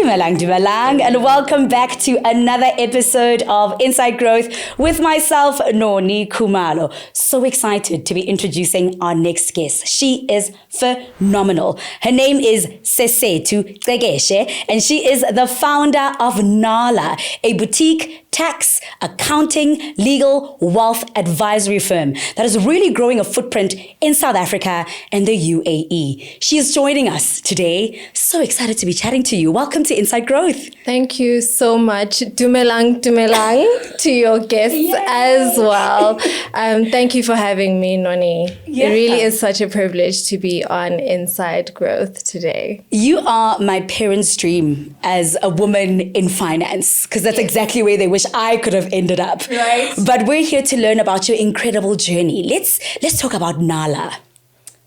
Dumelang, and welcome back to another episode of Inside Growth with myself, Noni Khumalo. So excited to be introducing our next guest. She is phenomenal. Her name is Sesethu Cekeshe, and she is the founder of Nala, a boutique tax, accounting, legal, wealth advisory firm that is really growing a footprint in South Africa and the UAE. She is joining us today. So excited to be chatting to you. Welcome to Inside Growth. Thank you so much. Dumelang to your guests as well. Thank you for having me, Noni. Yeah. It really is such a privilege to be on Inside Growth today. You are my parents' dream as a woman in finance, because that's exactly where they wish I could have ended up. Right. But we're here to learn about your incredible journey. Let's talk about Nala.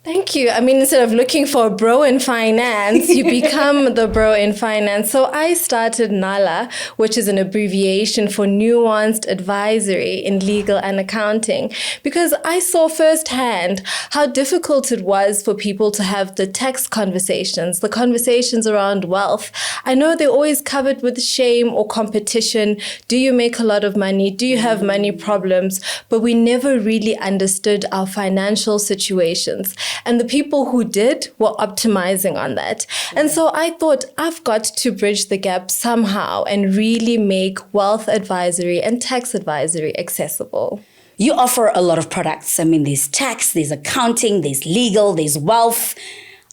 Thank you. I mean, instead of looking for a bro in finance, you become the bro in finance. So I started Nala, which is an abbreviation for Nuanced Advisory in legal and accounting, because I saw firsthand how difficult it was for people to have the tax conversations, the conversations around wealth. I know they're always covered with shame or competition. Do you make a lot of money? Do you have money problems? But we never really understood our financial situations. And the people who did were optimizing on that. And so I thought, I've got to bridge the gap somehow and really make wealth advisory and tax advisory accessible. You offer a lot of products. I mean, there's tax, there's accounting, there's legal, there's wealth.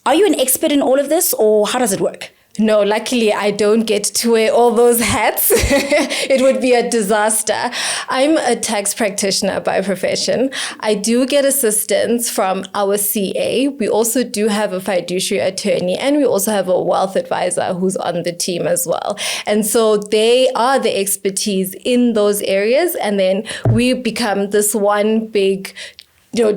Are you an expert in all of this, or how does it work? No, luckily I don't get to wear all those hats. It would be a disaster. I'm a tax practitioner by profession. I do get assistance from our CA. We also do have a fiduciary attorney, and we also have a wealth advisor who's on the team as well. And so they are the expertise in those areas. And then we become this one big,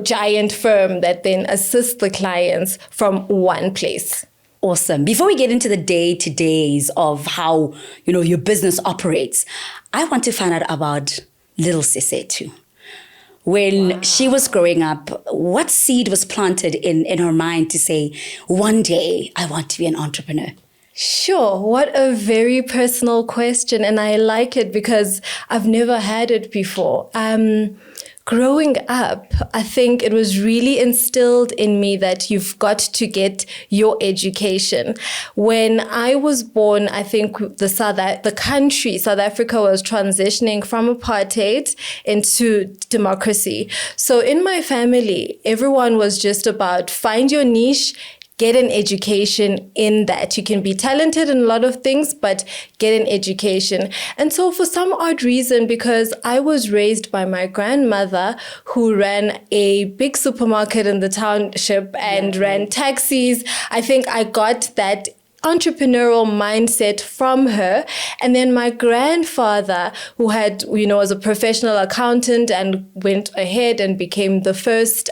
giant firm that then assists the clients from one place. Awesome. Before we get into the day-to-days of how, your business operates, I want to find out about little Sesethu. When she was growing up, what seed was planted in her mind to say, one day I want to be an entrepreneur? Sure. What a very personal question. And I like it because I've never had it before. Growing up, I think it was really instilled in me that you've got to get your education. When I was born, I think the country, South Africa, was transitioning from apartheid into democracy. So in my family, everyone was just about find your niche, get an education in that. You can be talented in a lot of things, but get an education. And so for some odd reason, because I was raised by my grandmother who ran a big supermarket in the township and ran taxis, I think I got that entrepreneurial mindset from her. And then my grandfather, who was a professional accountant and went ahead and became the first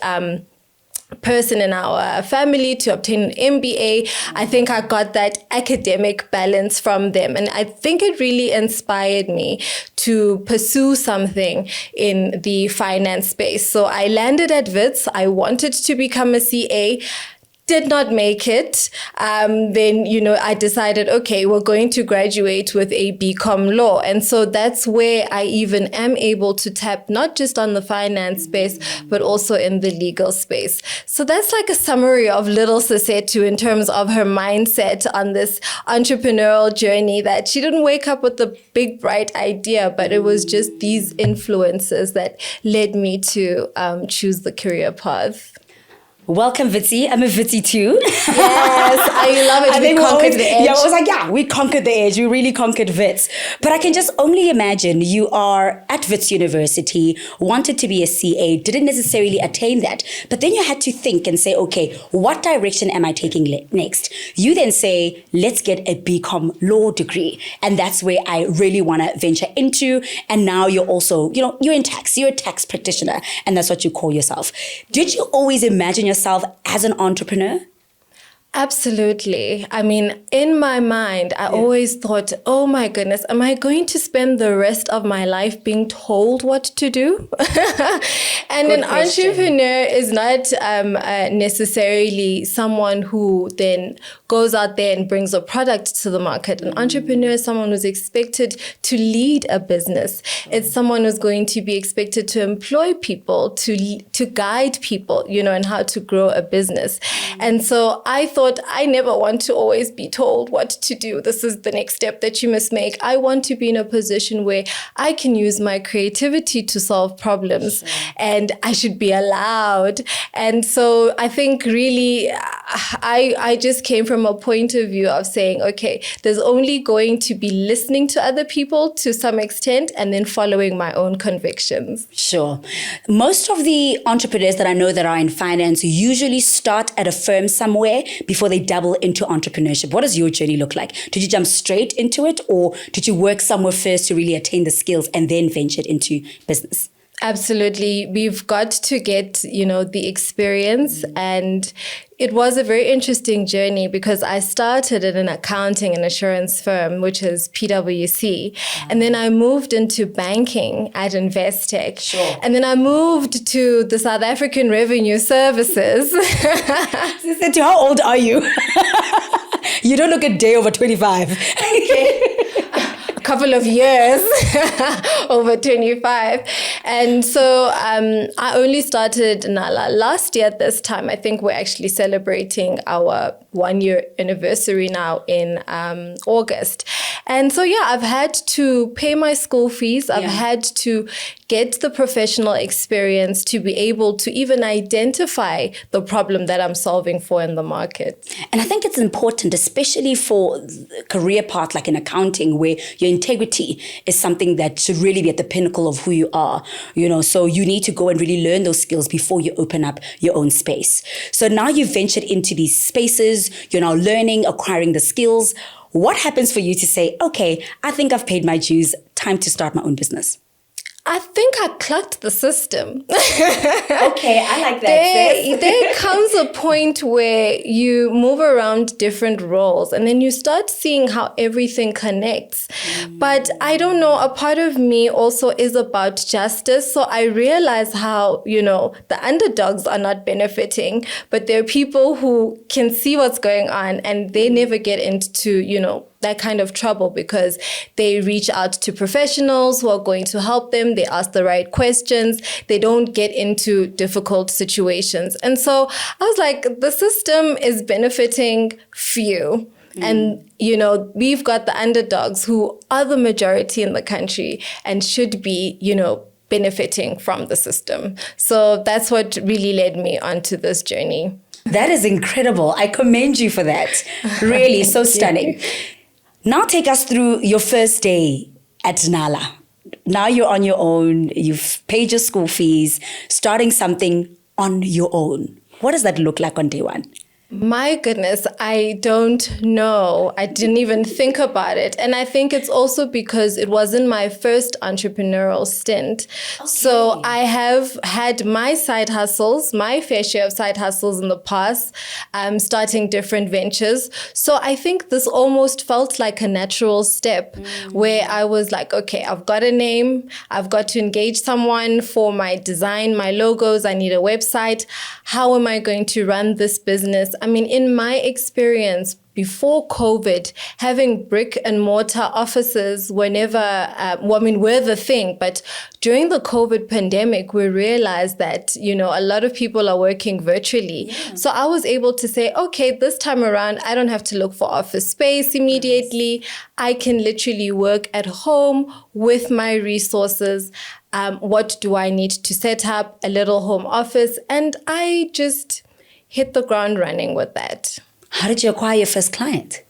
person in our family to obtain an MBA. I think I got that academic balance from them. And I think it really inspired me to pursue something in the finance space. So I landed at Wits. I wanted to become a CA. Did not make it. Then, I decided, okay, we're going to graduate with a BCom law. And so that's where I even am able to tap not just on the finance space, but also in the legal space. So that's like a summary of little Sesethu in terms of her mindset on this entrepreneurial journey, that she didn't wake up with the big, bright idea, but it was just these influences that led me to choose the career path. Welcome, Vitsi. I'm a Vitsi too. Yes, I love it. We conquered the edge. Yeah, I was like, we conquered the edge. We really conquered Wits. But I can just only imagine you are at Wits University, wanted to be a CA, didn't necessarily attain that. But then you had to think and say, okay, what direction am I taking next? You then say, let's get a BCom law degree. And that's where I really want to venture into. And now you're also, you're in tax. You're a tax practitioner. And that's what you call yourself. Did you always imagine yourself as an entrepreneur? Absolutely. I mean, in my mind, I always thought, oh my goodness, am I going to spend the rest of my life being told what to do? And Good an question. entrepreneur is not necessarily someone who then goes out there and brings a product to the market. An entrepreneur is someone who's expected to lead a business. It's someone who's going to be expected to employ people, to guide people, and how to grow a business. And so I thought, I never want to always be told what to do. This is the next step that you must make. I want to be in a position where I can use my creativity to solve problems, and I should be allowed. And so I think really I just came from a point of view of saying, okay, there's only going to be listening to other people to some extent and then following my own convictions. Sure. Most of the entrepreneurs that I know that are in finance usually start at a firm somewhere before they dabble into entrepreneurship. What does your journey look like? Did you jump straight into it, or did you work somewhere first to really attain the skills and then ventured into business? Absolutely. We've got to get, the experience. And it was a very interesting journey because I started at an accounting and assurance firm, which is PwC. And then I moved into banking at Investec. Sure. And then I moved to the South African Revenue Services. Sesethu, how old are you? You don't look a day over 25. Okay. Couple of years over 25. And so I only started Nala last year at this time. I think we're actually celebrating our 1-year anniversary now in August. And so, I've had to pay my school fees. I've had to get the professional experience to be able to even identify the problem that I'm solving for in the market. And I think it's important, especially for a career path like in accounting, where your integrity is something that should really be at the pinnacle of who you are, so you need to go and really learn those skills before you open up your own space. So now you've ventured into these spaces, you're now learning, acquiring the skills. What happens for you to say, okay, I think I've paid my dues, time to start my own business? I think I clocked the system. Okay, I like that. There comes a point where you move around different roles and then you start seeing how everything connects. But I don't know, a part of me also is about justice. So I realize how, the underdogs are not benefiting, but there are people who can see what's going on and they never get into, that kind of trouble because they reach out to professionals who are going to help them. They ask the right questions. They don't get into difficult situations. And so I was like, the system is benefiting few. And, we've got the underdogs who are the majority in the country and should be, benefiting from the system. So that's what really led me onto this journey. That is incredible. I commend you for that. Really, so stunning. Now take us through your first day at Nala. Now you're on your own, you've paid your school fees, starting something on your own. What does that look like on day one? My goodness, I don't know. I didn't even think about it. And I think it's also because it wasn't my first entrepreneurial stint. Okay. So I have had my side hustles, my fair share of side hustles in the past, starting different ventures. So I think this almost felt like a natural step where I was like, okay, I've got a name. I've got to engage someone for my design, my logos. I need a website. How am I going to run this business? I mean, in my experience, before COVID, having brick and mortar offices were the thing. But during the COVID pandemic, we realized that, a lot of people are working virtually. Yeah. So I was able to say, okay, this time around, I don't have to look for office space immediately. I can literally work at home with my resources. What do I need to set up? A little home office. And I just hit the ground running with that. How did you acquire your first client?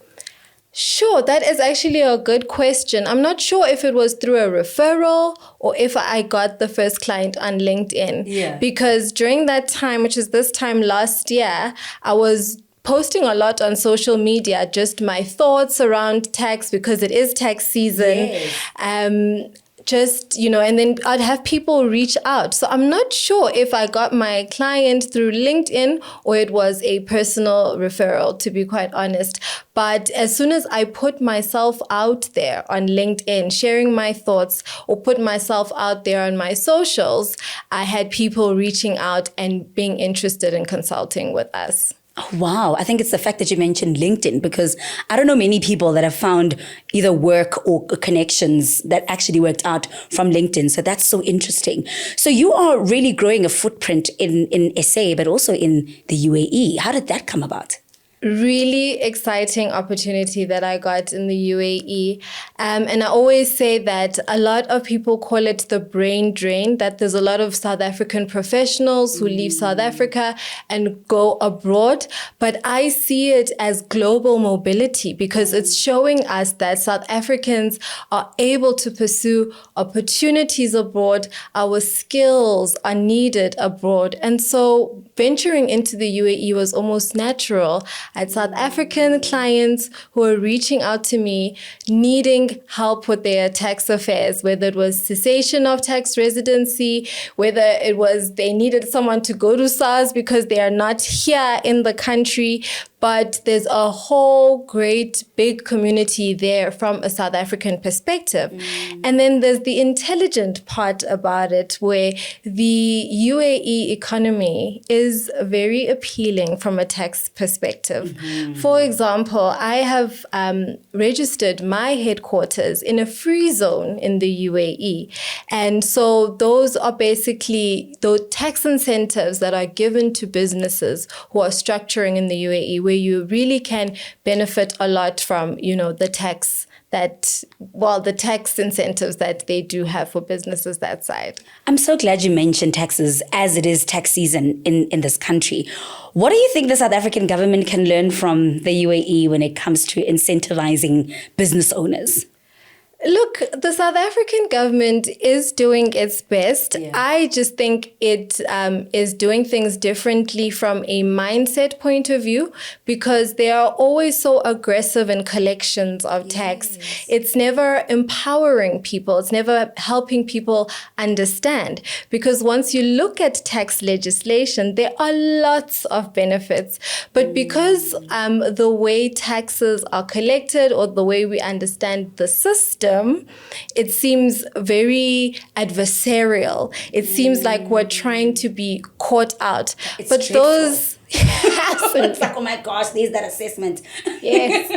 Sure, that is actually a good question. I'm not sure if it was through a referral or if I got the first client on LinkedIn. Yeah. Because during that time, which is this time last year, I was posting a lot on social media, just my thoughts around tax because it is tax season. Yes. just, and then I'd have people reach out. So I'm not sure if I got my client through LinkedIn or it was a personal referral, to be quite honest. But as soon as I put myself out there on LinkedIn, sharing my thoughts, or put myself out there on my socials, I had people reaching out and being interested in consulting with us. Oh, wow. I think it's the fact that you mentioned LinkedIn, because I don't know many people that have found either work or connections that actually worked out from LinkedIn. So that's so interesting. So you are really growing a footprint in SA, but also in the UAE. How did that come about? Really exciting opportunity that I got in the UAE. And I always say that a lot of people call it the brain drain, that there's a lot of South African professionals who leave South Africa and go abroad. But I see it as global mobility, because it's showing us that South Africans are able to pursue opportunities abroad. Our skills are needed abroad. And so venturing into the UAE was almost natural. I had South African clients who were reaching out to me, needing help with their tax affairs, whether it was cessation of tax residency, whether it was they needed someone to go to SARS because they are not here in the country. But there's a whole great big community there from a South African perspective. And then there's the intelligent part about it, where the UAE economy is very appealing from a tax perspective. For example, I have registered my headquarters in a free zone in the UAE. And so those are basically the tax incentives that are given to businesses who are structuring in the UAE, where you really can benefit a lot from, the tax incentives that they do have for businesses that side. I'm so glad you mentioned taxes, as it is tax season in this country. What do you think the South African government can learn from the UAE when it comes to incentivizing business owners? Look, the South African government is doing its best. Yeah. I just think it is doing things differently from a mindset point of view, because they are always so aggressive in collections of tax. Yes. It's never empowering people. It's never helping people understand, because once you look at tax legislation, there are lots of benefits. But because the way taxes are collected, or the way we understand the system, it seems very adversarial. It seems like we're trying to be caught out. It's but dreadful. Those It's like, oh my gosh, there's that assessment. Yes.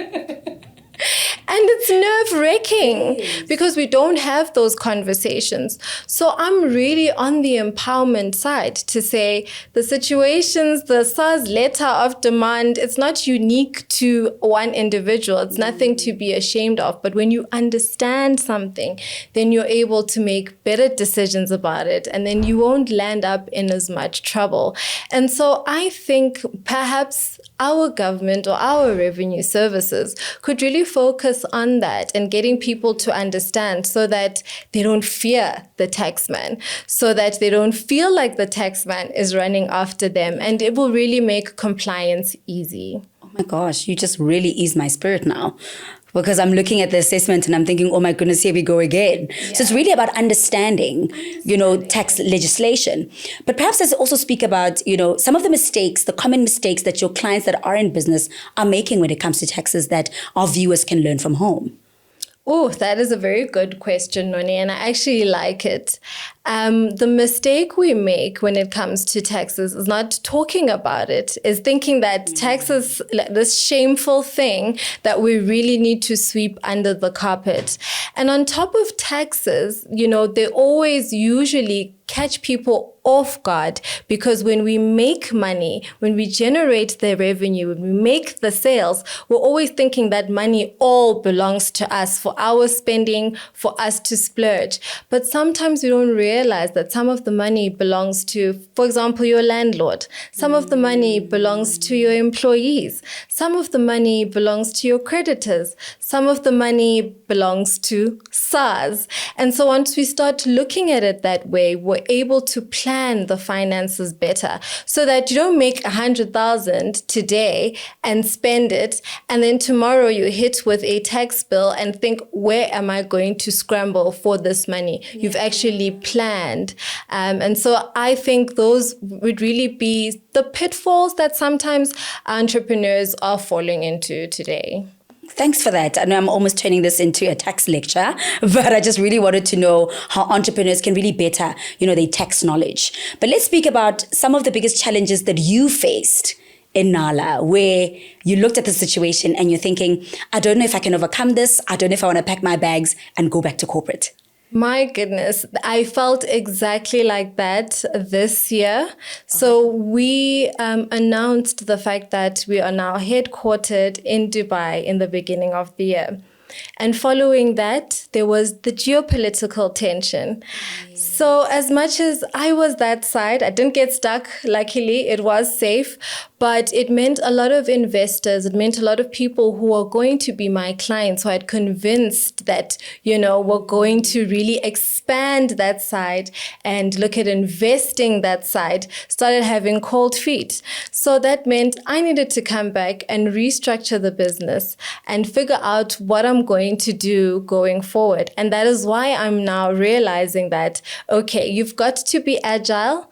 And it's nerve-wracking because we don't have those conversations. So I'm really on the empowerment side to say the situations, the SARS letter of demand, it's not unique to one individual. It's nothing to be ashamed of. But when you understand something, then you're able to make better decisions about it. And then you won't land up in as much trouble. And so I think perhaps our government or our revenue services could really focus on that and getting people to understand, so that they don't fear the taxman, so that they don't feel like the taxman is running after them, and it will really make compliance easy. Oh my gosh, you just really ease my spirit now. Because I'm looking at the assessment and I'm thinking, oh my goodness, here we go again. Yeah. So it's really about understanding, tax legislation. But perhaps let's also speak about, some of the mistakes, the common mistakes that your clients that are in business are making when it comes to taxes that our viewers can learn from home. Oh, that is a very good question, Noni, and I actually like it. The mistake we make when it comes to taxes is not talking about it, is thinking that taxes, this shameful thing that we really need to sweep under the carpet. And on top of taxes, they always usually catch people off guard, because when we make money, when we generate the revenue, when we make the sales, we're always thinking that money all belongs to us for our spending, for us to splurge. But sometimes we don't realize that some of the money belongs to, for example, your landlord. Some of the money belongs to your employees. Some of the money belongs to your creditors. Some of the money belongs to SARS. And so once we start looking at it that way, we're we're able to plan the finances better so that you don't make 100,000 today and spend it, and then tomorrow you hit with a tax bill and think, where am I going to scramble for this money? You've actually planned. And so I think those would really be the pitfalls that sometimes entrepreneurs are falling into today. Thanks for that. I know I'm almost turning this into a tax lecture, but I just really wanted to know how entrepreneurs can really better, their tax knowledge. But let's speak about some of the biggest challenges that you faced in Nala, where you looked at the situation and you're thinking, I don't know if I can overcome this. I don't know if I want to pack my bags and go back to corporate. My goodness, I felt exactly like that this year. So we announced the fact that we are now headquartered in Dubai in the beginning of the year. And following that, there was the geopolitical tension. So as much as I was that side, I didn't get stuck. Luckily, it was safe. But it meant a lot of investors. It meant a lot of people who are going to be my clients, who I had convinced that, we're going to really expand that side and look at investing that side, started having cold feet. So that meant I needed to come back and restructure the business and figure out what I'm going to do going forward. And that is why I'm now realizing that, okay, you've got to be agile.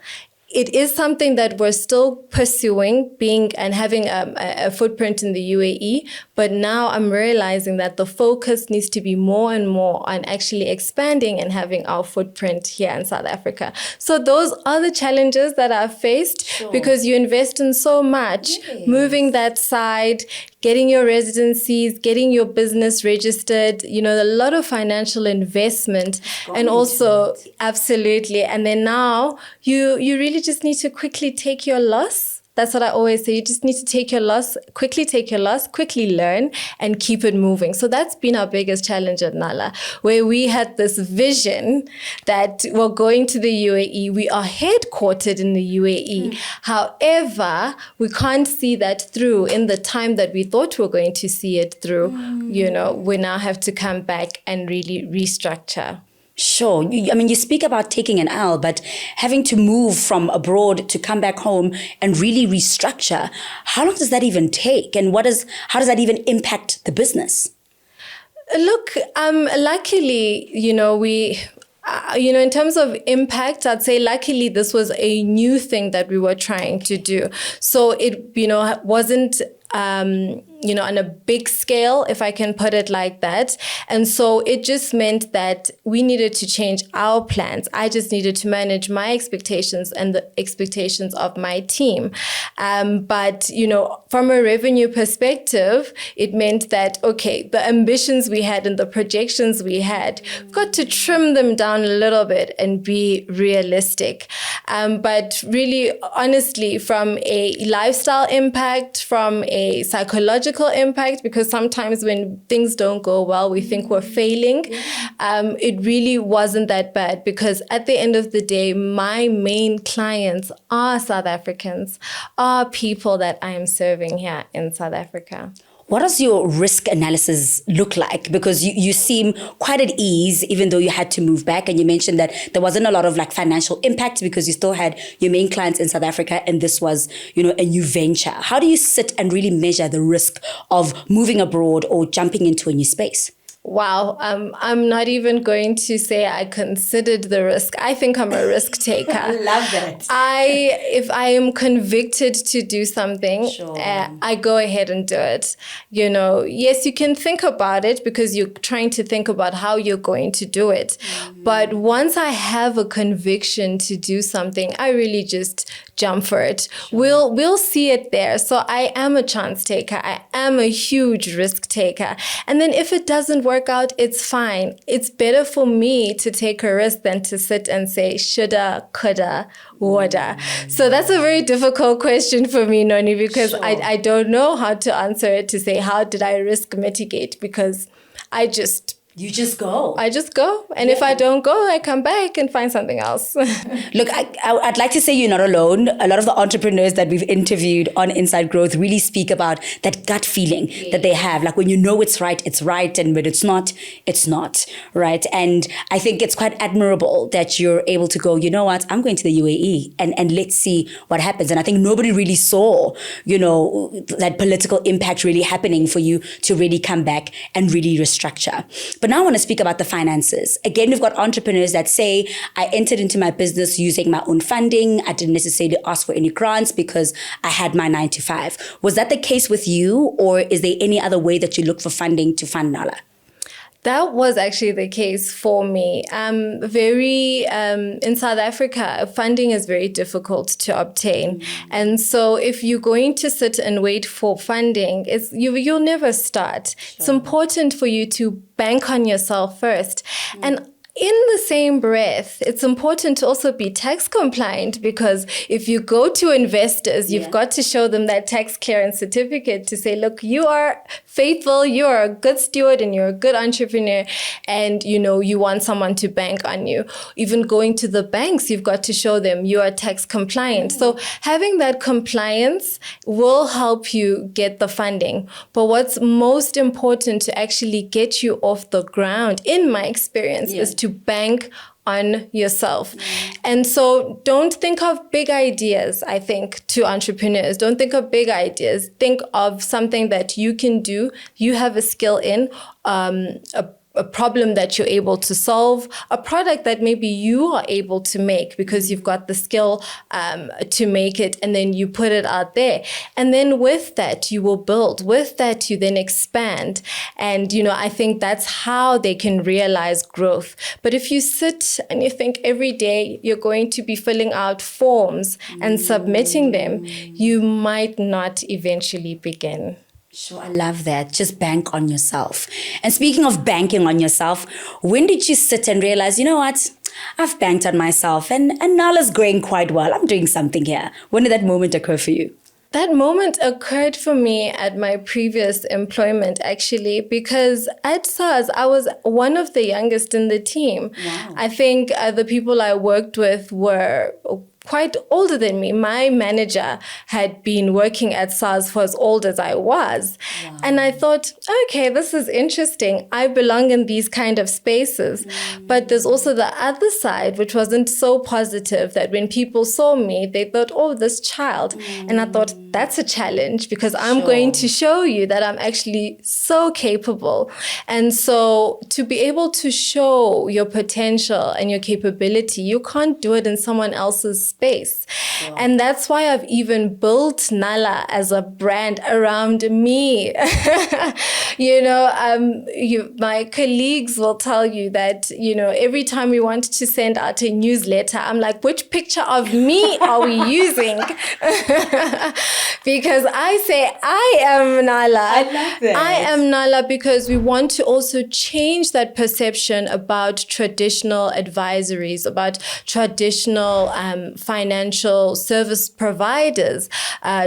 It is something that we're still pursuing, being and having a footprint in the UAE. But now I'm realizing that the focus needs to be more and more on actually expanding and having our footprint here in South Africa. So those are the challenges that I've faced because you invest in so much, moving that side, getting your residencies, getting your business registered, a lot of financial investment and also absolutely. And then now you really just need to quickly take your loss. That's what I always say. You just need to take your loss, quickly learn and keep it moving. So that's been our biggest challenge at Nala, where we had this vision that we're going to the UAE. We are headquartered in the UAE. However, we can't see that through in the time that we thought we were going to see it through. We now have to come back and really restructure. Sure. You speak about taking an L, but having to move from abroad to come back home and really restructure, how long does that even take? And how does that even impact the business? Look, luckily, we... in terms of impact, I'd say luckily this was a new thing that we were trying to do. So it, wasn't, on a big scale, if I can put it like that. And so it just meant that we needed to change our plans. I just needed to manage my expectations and the expectations of my team. But, from a revenue perspective, it meant that, okay, the ambitions we had and the projections we had, we've got to trim them down a little bit and be realistic. But really, honestly, from a lifestyle impact, from a psychological impact, because sometimes when things don't go well, we think we're failing. It really wasn't that bad because at the end of the day, my main clients are South Africans, are people that I am serving here in South Africa. What does your risk analysis look like? Because you seem quite at ease, even though you had to move back. And you mentioned that there wasn't a lot of financial impact because you still had your main clients in South Africa. And this was, a new venture. How do you sit and really measure the risk of moving abroad or jumping into a new space? Wow, I'm not even going to say I considered the risk. I think I'm a risk taker. I love that. If I am convicted to do something, I go ahead and do it. Yes, you can think about it because you're trying to think about how you're going to do it. But once I have a conviction to do something, I really just jump for it. We'll see it there. So I am a chance taker. I am a huge risk taker. And then if it doesn't work out, it's fine. It's better for me to take a risk than to sit and say shoulda, coulda, woulda. So that's a very difficult question for me, Noni, because I don't know how to answer it, to say how did I risk mitigate, because I just You just go. I just go. And if I don't go, I come back and find something else. Look, I'd like to say you're not alone. A lot of the entrepreneurs that we've interviewed on Inside Growth really speak about that gut feeling that they have. Like when you know it's right. And when it's not, right? And I think it's quite admirable that you're able to go, you know what, I'm going to the UAE and let's see what happens. And I think nobody really saw, that political impact really happening for you to really come back and really restructure. But now I want to speak about the finances. Again, we've got entrepreneurs that say, I entered into my business using my own funding. I didn't necessarily ask for any grants because I had my 9-to-5. Was that the case with you, or is there any other way that you look for funding to fund Nala? That was actually the case for me. In South Africa, funding is very difficult to obtain. And so if you're going to sit and wait for funding, you'll never start. Sure. It's important for you to bank on yourself first. And in the same breath, it's important to also be tax compliant, because if you go to investors, you've got to show them that tax clearance certificate to say, look, you are faithful, you are a good steward, and you're a good entrepreneur, and you want someone to bank on you. Even going to the banks, you've got to show them you are tax compliant. So having that compliance will help you get the funding. But what's most important to actually get you off the ground, in my experience, is to bank on yourself. And so don't think of big ideas, I think, to entrepreneurs. Don't think of big ideas. Think of something that you can do, you have a skill in, a problem that you're able to solve, a product that maybe you are able to make because you've got the skill to make it, and then you put it out there. And then with that, you will build. With that, you then expand. And, I think that's how they can realize growth. But if you sit and you think every day you're going to be filling out forms and submitting them, you might not eventually begin. Sure, I love that. Just bank on yourself. And speaking of banking on yourself, when did you sit and realize, you know what, I've banked on myself and Nala's going quite well. I'm doing something here. When did that moment occur for you? That moment occurred for me at my previous employment, actually, because at SARS, I was one of the youngest in the team. Wow. I think the people I worked with were quite older than me. My manager had been working at SARS for as old as I was. Wow. And I thought, okay, this is interesting. I belong in these kind of spaces. But there's also the other side, which wasn't so positive, that when people saw me, they thought, oh, this child. And I thought, that's a challenge, because I'm going to show you that I'm actually so capable. And so to be able to show your potential and your capability, you can't do it in someone else's space. Wow. And that's why I've even built Nala as a brand around me. My colleagues will tell you that, every time we want to send out a newsletter, I'm like, which picture of me are we using? Because I say, I am Nala. I love that. I am Nala because we want to also change that perception about traditional advisories, about traditional financial service providers,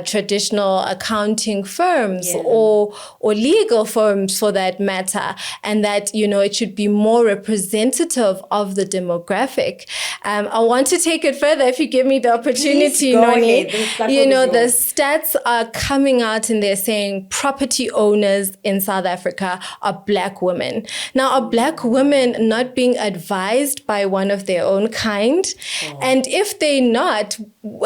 traditional accounting firms, or legal firms for that matter, and that, it should be more representative of the demographic. I want to take it further if you give me the opportunity, Noni. The stats are coming out and they're saying property owners in South Africa are Black women. Now, are Black women not being advised by one of their own kind? Oh. And if they're not,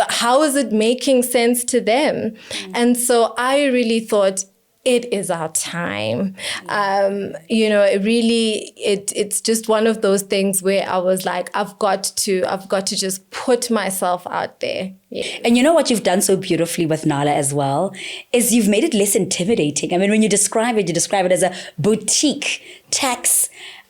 how is it making sense to them? And so I really thought, it is our time. It's just one of those things where I was like, I've got to just put myself out there. Yeah. And you know what you've done so beautifully with Nala as well is you've made it less intimidating. I mean, when you describe it as a boutique tax,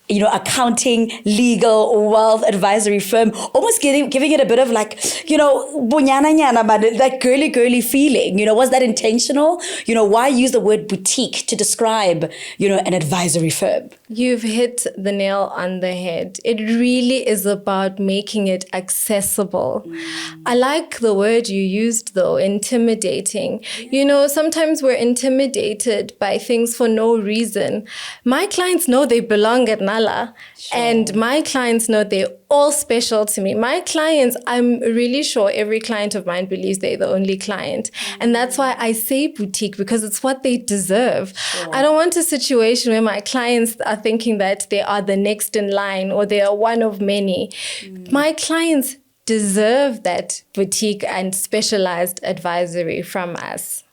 accounting, legal, wealth advisory firm, almost giving it a bit of like, bunyana nyana, but that girly feeling. Was that intentional? Why use the word boutique to describe, an advisory firm? You've hit the nail on the head. It really is about making it accessible. I like the word you used though, intimidating. You know, sometimes we're intimidated by things for no reason. My clients know they belong at Nala, and my clients know they're all special to me. My clients, I'm really sure every client of mine believes they're the only client. And that's why I say boutique, because it's what they deserve. I don't want a situation where my clients are thinking that they are the next in line or they are one of many. My clients deserve that boutique and specialized advisory from us.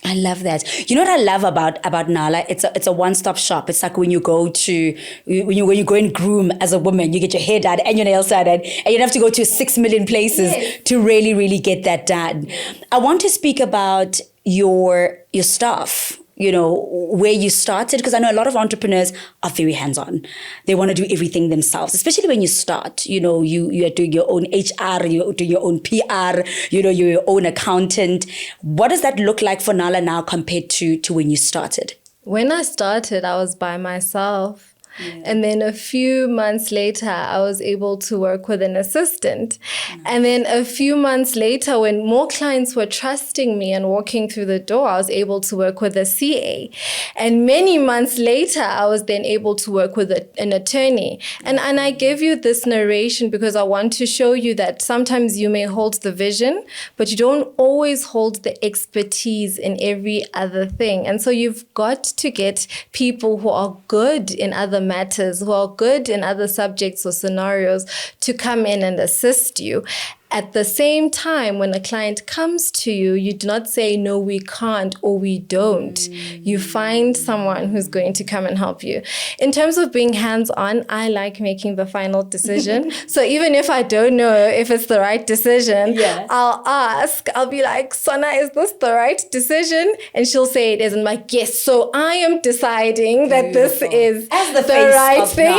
I love that. You know what I love about Nala? It's a one-stop shop. It's like when you go and groom as a woman, you get your hair done and your nails done, and you don't have to go to 6 million places to really, really get that done. I want to speak about your staff. You know, where you started, because I know a lot of entrepreneurs are very hands-on. They want to do everything themselves, especially when you start. You know, you are doing your own HR, you're doing your own PR, you know, you're your own accountant. What does that look like for Nala now compared to when you started? When I started, I was by myself. And then a few months later, I was able to work with an assistant. And then a few months later, when more clients were trusting me and walking through the door, I was able to work with a CA. And many months later, I was then able to work with an attorney. And I give you this narration because I want to show you that sometimes you may hold the vision, but you don't always hold the expertise in every other thing. And so you've got to get people who are good in other matters, who are good in other subjects or scenarios to come in and assist you. At the same time, when a client comes to you, you do not say, no, we can't, or we don't. You find someone who's going to come and help you. In terms of being hands-on, I like making the final decision. So even if I don't know if it's the right decision, I'll ask, I'll be like, Sona, is this the right decision? And she'll say it is. And I'm like, yes, so I am deciding that this is the right thing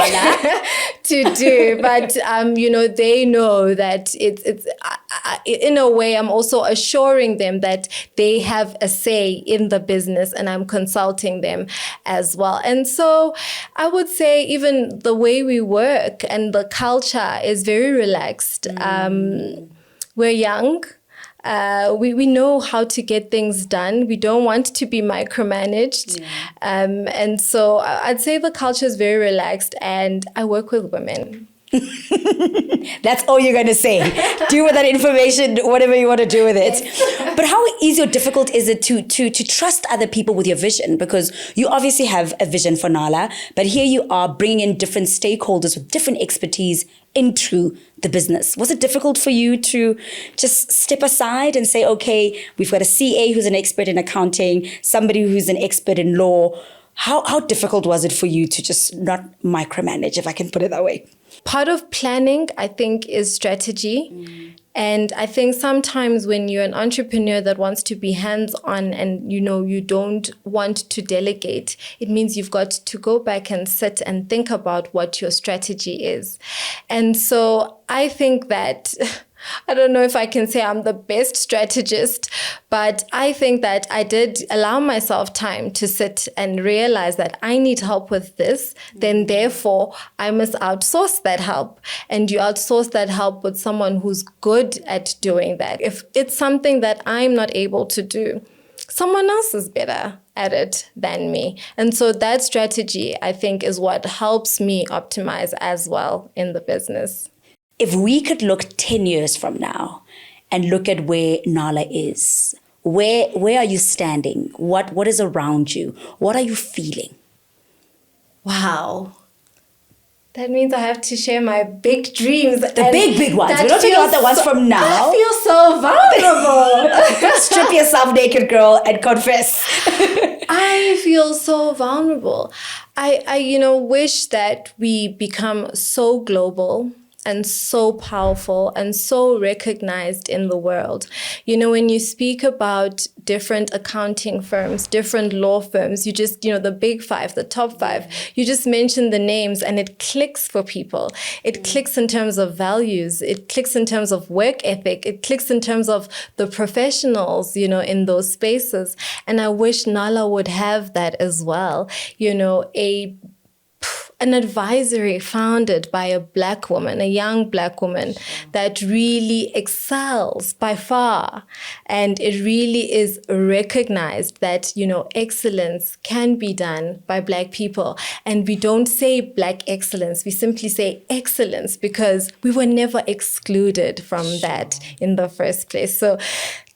to do. But, you know, they know that it's in a way, I'm also assuring them that they have a say in the business, and I'm consulting them as well. And so I would say even the way we work and the culture is very relaxed. We're young. We know how to get things done. We don't want to be micromanaged. And so I'd say the culture is very relaxed, and I work with women. That's all you're going to say. Do with that information whatever you want to do with it. But how easy or difficult is it to trust other people with your vision? Because you obviously have a vision for Nala, but here you are bringing in different stakeholders with different expertise into the business. Was it difficult for you to just step aside and say, okay, we've got a CA who's an expert in accounting, somebody who's an expert in law. How difficult was it for you to just not micromanage, if I can put it that way? Part of planning, I think, is strategy. And I think sometimes when you're an entrepreneur that wants to be hands-on and, you know, you don't want to delegate, it means you've got to go back and sit and think about what your strategy is. And so I think that I don't know if I can say I'm the best strategist, but I think that I did allow myself time to sit and realize that I need help with this. Then therefore, I must outsource that help. And you outsource that help with someone who's good at doing that. If it's something that I'm not able to do, someone else is better at it than me. And so that strategy, I think, is what helps me optimize as well in the business. If we could look 10 years from now and look at where Nala is, where are you standing? What is around you? What are you feeling? Wow. That means I have to share my big dreams. The big ones. We're not talking about the ones from now. I feel so vulnerable. Strip yourself naked, girl, and confess. I feel so vulnerable. I wish that we become so global and so powerful and so recognized in the world. You know, when you speak about different accounting firms, different law firms, you just, the big five, the top five, you just mention the names and it clicks for people. It clicks in terms of values. It clicks in terms of work ethic. It clicks in terms of the professionals, in those spaces. And I wish Nala would have that as well. an advisory founded by a Black woman, a young Black woman that really excels by far. And it really is recognized that, excellence can be done by Black people. And we don't say Black excellence, we simply say excellence because we were never excluded from that in the first place. So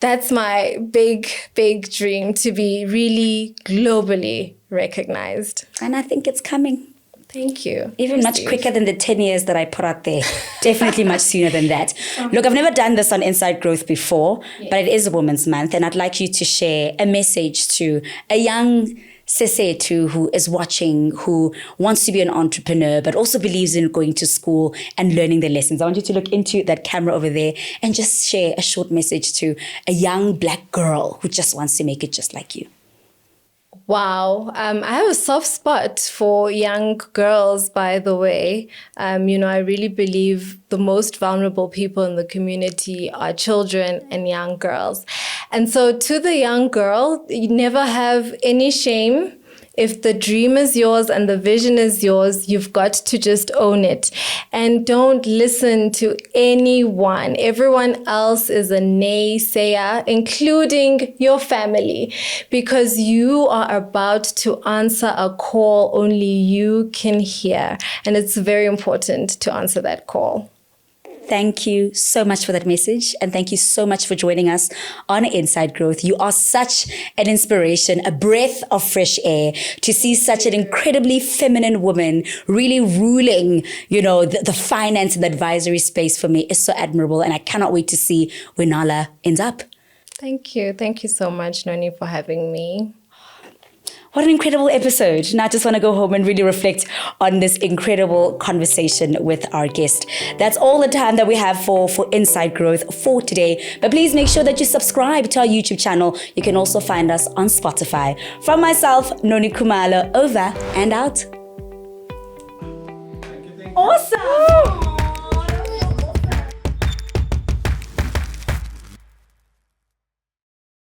that's my big, big dream, to be really globally recognized. And I think it's coming. Thank you. Even much quicker than the 10 years that I put out there. Definitely much sooner than that. Look, I've never done this on Inside Growth before, but it is a Women's Month, and I'd like you to share a message to a young Sesethu who is watching, who wants to be an entrepreneur, but also believes in going to school and learning the lessons. I want you to look into that camera over there and just share a short message to a young Black girl who just wants to make it just like you. Wow. I have a soft spot for young girls, by the way. I really believe the most vulnerable people in the community are children and young girls. And so to the young girl, you never have any shame. If the dream is yours and the vision is yours, you've got to just own it. And don't listen to anyone. Everyone else is a naysayer, including your family, because you are about to answer a call only you can hear. And it's very important to answer that call. Thank you so much for that message. And thank you so much for joining us on Inside Growth. You are such an inspiration, a breath of fresh air to see such an incredibly feminine woman really ruling, the finance and the advisory space for me is so admirable. And I cannot wait to see where Nala ends up. Thank you. Thank you so much, Noni, for having me. What an incredible episode. Now I just want to go home and really reflect on this incredible conversation with our guest. That's all the time that we have for Inside Growth for today. But please make sure that you subscribe to our YouTube channel. You can also find us on Spotify. From myself, Noni Khumalo, over and out. Awesome.